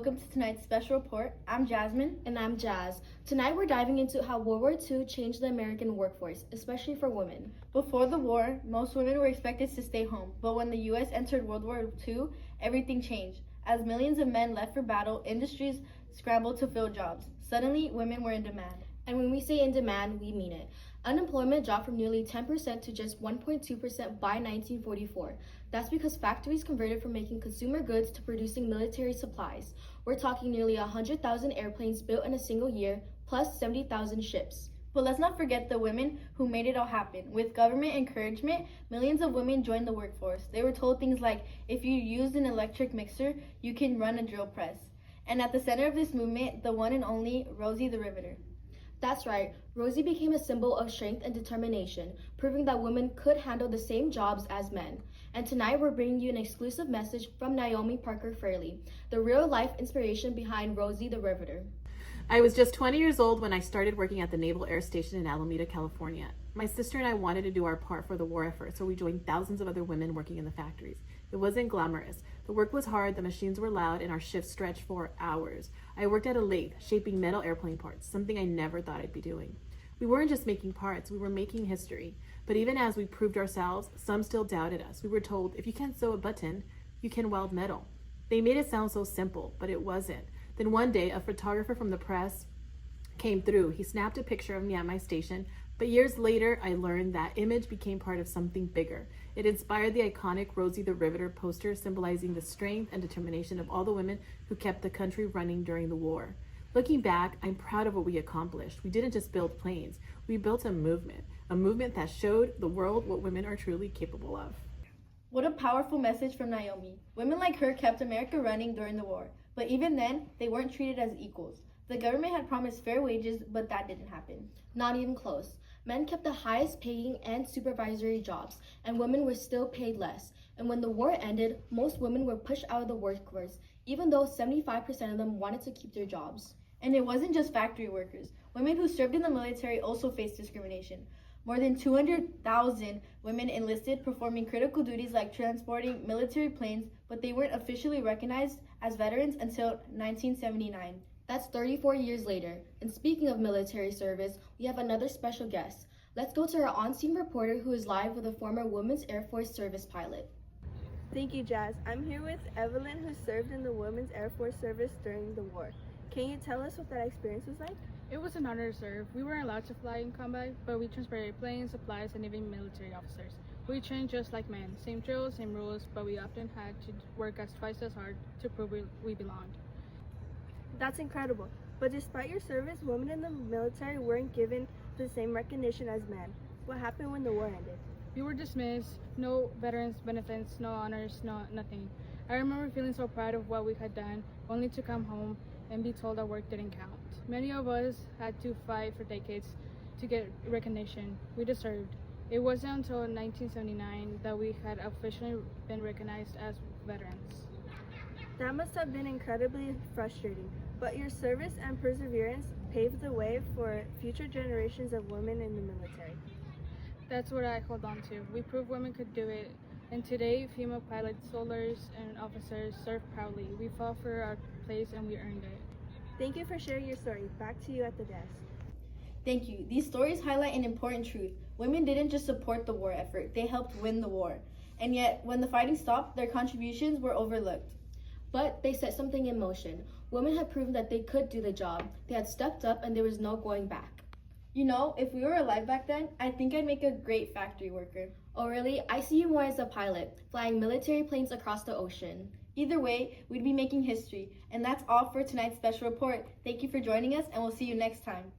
welcome to tonight's special report. I'm Jasmine. And I'm Jazz. Tonight we're diving into how World War II changed the American workforce, especially for women. Before the war, most women were expected to stay home, but when the U.S. entered World War II, everything changed. As millions of men left for battle, industries scrambled to fill jobs. Suddenly, women were in demand. And when we say in demand, we mean it. Unemployment dropped from nearly 10% to just 1.2% by 1944. That's because factories converted from making consumer goods to producing military supplies. We're talking nearly 100,000 airplanes built in a single year, plus 70,000 ships. But let's not forget the women who made it all happen. With government encouragement, millions of women joined the workforce. They were told things like, if you use an electric mixer, you can run a drill press. And at the center of this movement, the one and only Rosie the Riveter. That's right, Rosie became a symbol of strength and determination, proving that women could handle the same jobs as men. And tonight we're bringing you an exclusive message from Naomi Parker Fraley, the real-life inspiration behind Rosie the Riveter. I was just 20 years old when I started working at the Naval Air Station in Alameda, California. My sister and I wanted to do our part for the war effort, so we joined thousands of other women working in the factories. It wasn't glamorous. The work was hard, the machines were loud, and our shifts stretched for hours. I worked at a lathe, shaping metal airplane parts, something I never thought I'd be doing. We weren't just making parts, we were making history. But even as we proved ourselves, some still doubted us. We were told, if you can't sew a button, you can weld metal. They made it sound so simple, but it wasn't. Then one day, a photographer from the press came through. He snapped a picture of me at my station, but years later, I learned that image became part of something bigger. It inspired the iconic Rosie the Riveter poster, symbolizing the strength and determination of all the women who kept the country running during the war. Looking back, I'm proud of what we accomplished. We didn't just build planes, we built a movement that showed the world what women are truly capable of. What a powerful message from Naomi. Women like her kept America running during the war. But even then, they weren't treated as equals. The government had promised fair wages, but that didn't happen. Not even close. Men kept the highest paying and supervisory jobs, and women were still paid less. And when the war ended, most women were pushed out of the workforce, even though 75% of them wanted to keep their jobs. And it wasn't just factory workers. Women who served in the military also faced discrimination. More than 200,000 women enlisted, performing critical duties like transporting military planes, but they weren't officially recognized as veterans until 1979. That's 34 years later. And speaking of military service, we have another special guest. Let's go to our on-scene reporter who is live with a former Women's Air Force service pilot. Thank you, Jazz. I'm here with Evelyn, who served in the Women's Air Force service during the war. Can you tell us what that experience was like? It was an honor to serve. We weren't allowed to fly in combat, but we transported planes, supplies, and even military officers. We trained just like men, same drills, same rules, but we often had to work twice as hard to prove we belonged. That's incredible. But despite your service, women in the military weren't given the same recognition as men. What happened when the war ended? We were dismissed, no veterans benefits, no honors, nothing. I remember feeling so proud of what we had done, only to come home and be told our work didn't count. Many of us had to fight for decades to get recognition we deserved. It wasn't until 1979 that we had officially been recognized as veterans. That must have been incredibly frustrating, but your service and perseverance paved the way for future generations of women in the military. That's what I hold on to. We proved women could do it, and today female pilots, soldiers, and officers serve proudly. We fought for our place and we earned it. Thank you for sharing your story. Back to you at the desk. Thank you. These stories highlight an important truth. Women didn't just support the war effort, they helped win the war. And yet, when the fighting stopped, their contributions were overlooked. But they set something in motion. Women had proven that they could do the job. They had stepped up and there was no going back. You know, if we were alive back then, I think I'd make a great factory worker. Oh really? I see you more as a pilot, flying military planes across the ocean. Either way, we'd be making history. And that's all for tonight's special report. Thank you for joining us, and we'll see you next time.